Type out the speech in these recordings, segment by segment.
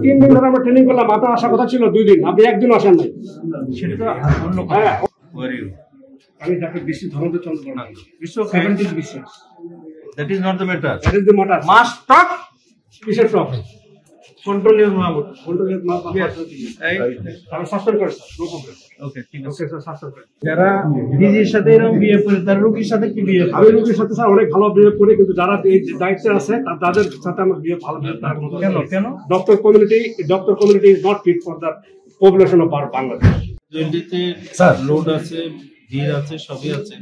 3 দিন ধরে আমরা ট্রেনিং করলাম, আপনার আসার কথা ছিল 2 দিন, আপনি একদিন আসেন নাই। সেটা তো অন্য কথা। আমি ডাক্তার বিশ্ব ধর্মেন্দ্র চন্দ্র বর্মা। বিশ্ব 70 বিশ্বাস। That is not the matter. That is the matter. Must talk. কিসের problem? Control your mouth. Control Yes. আমি সাসপেন্ড করি স্যার, নো প্রবলেম। Okay, ঠিক আছে। ওকে স্যার, সাসপেন্ড করি। যারা ডিজির সাথে এরকম বিহেভ করে তার রোগীর সাথে কি বিহেভ আমি রোগীর সাথে স্যার অনেক ভালো বিহেভ করি, কিন্তু যারা এই দায়িত্বে আছে তাদের সাথে আমার বিহেভ ভালো বিহেভ তার মতো। কেন doctor community is not fit for the population of Bangladesh. জলদিতে লোড আছে, ভিড় আছে, সবই আছে,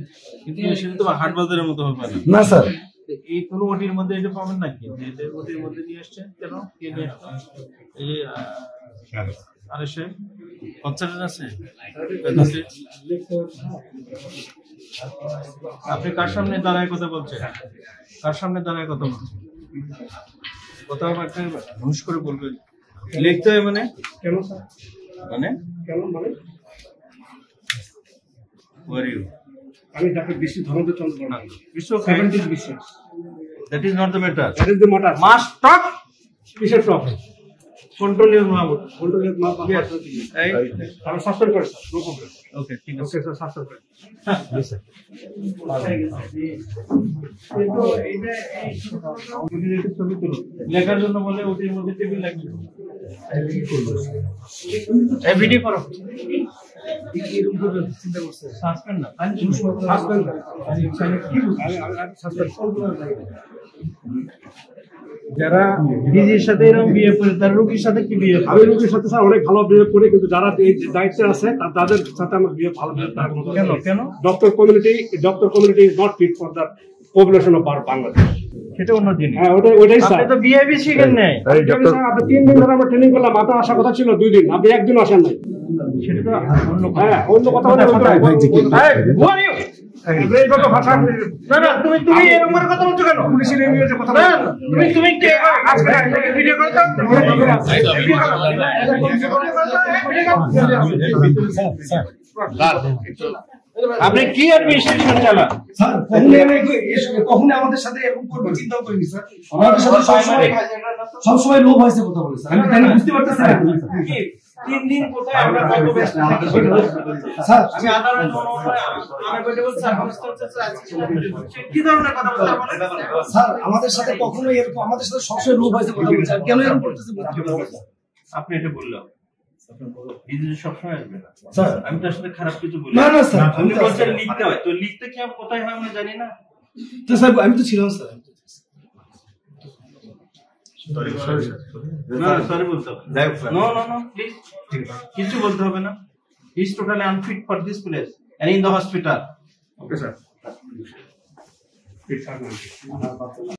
কিন্তু সেটা তো হাট বাজারের মতো হবে না স্যার। এই কোনো ওটির মধ্যে এটা পাবেন নাকি? যে ওটির মধ্যে নিয়ে আসছেন কেন? কে নিয়ে আসছেন? এই আরে সে কনসার্ন আছে। আপনি কার সামনে দাঁড়ায় কথা বলছেন? কার সামনে দাঁড়ায় কথা বলছেন? কথা একটা ঘুষ করে বলবেন, লিখতে হয় মানে কেন স্যার? মানে কেন মানে? আমি ডাক্তার বিশ্ব ধর্মেন্দ্র চন্দ্র বর্মা। বিশ্ব 70 বিশ্বাস। That is not the matter. That is the matter. Must talk. কিসের problem? Control your mouth. Control Yes. আমি সাসপেন্ড করি স্যার, নো প্রবলেম। Okay, ঠিক আছে। ওকে স্যার, সাসপেন্ড করি। লেখার জন্য বলে ওটির মধ্যে টেবিল লাগবে। এই ভিডিও করো। সাসপেন্ড না। সাসপেন্ড। যারা ডিজির সাথে এরকম বিহেভ করে তার রোগীর সাথে কি বিহেভ আমি রোগীর সাথে স্যার অনেক ভালো বিহেভ করি, কিন্তু যারা এই দায়িত্বে আছে তাদের সাথে আমার বিহেভ ভালো বিহেভ তার মতো। কেন? Doctor community is not fit for the population of Bangladesh. সেটা অন্য জিনিস। হ্যাঁ, ওটাই স্যার। আপনি তো বিহেভই শিখেন নাই। আপনি 3 দিন ধরে আমরা ট্রেনিং করলাম, আপনার আসার কথা ছিল 2 দিন, আপনি একদিন আসেন নাই। সেটা তো অন্য কথা। হ্যাঁ, অন্য কথা বলে Who are you? এইভাবে ভাষা না, তুমি এরকম করে কথা বলছো কেন? পুলিশের ইংরেজিতে কথা না, বলে। তুমি কে? আজকে ভিডিও করো তো। আপনি কি অ্যাডমিনিস্ট্রেশন চালান? স্যার কখনোই আমাদের সাথে এরকম করবে চিন্তাও করিনি স্যার। আমাদের সাথে সবসময় লোভ হয়েছে কথা বলে স্যার। আমি কেন বুঝতে পারতেছি না। 3 দিন কোথায় আমরা কত ব্যস্ত থাকি? স্যার আমি আদালত আনএভয়েডেবল সার্কামস্টেন্সেস আছে। কি ধরনের কথা বলতে বলেন? স্যার আমাদের সাথে কখনোই এরকম, আমাদের সাথে সবসময় লোভ হয়েছে কথা বলছে। কেন এরকম করতেছে বুঝতে পারছি না। আপনি এটা বললাম এই যে সবসময় আসবে না স্যার আমি তার সাথে খারাপ কিছু বলি না স্যার। আপনি বলছেন লিখতে হয়, তো লিখতে কি আমি কোথায় হয় আমি জানি না। তো স্যার আমি তো ছিলাম স্যার। না সরি বলতে হবে। নো প্লিজ কিছু বলতে হবে না। He is totally unfit for this place and in the hospital. Okay sir.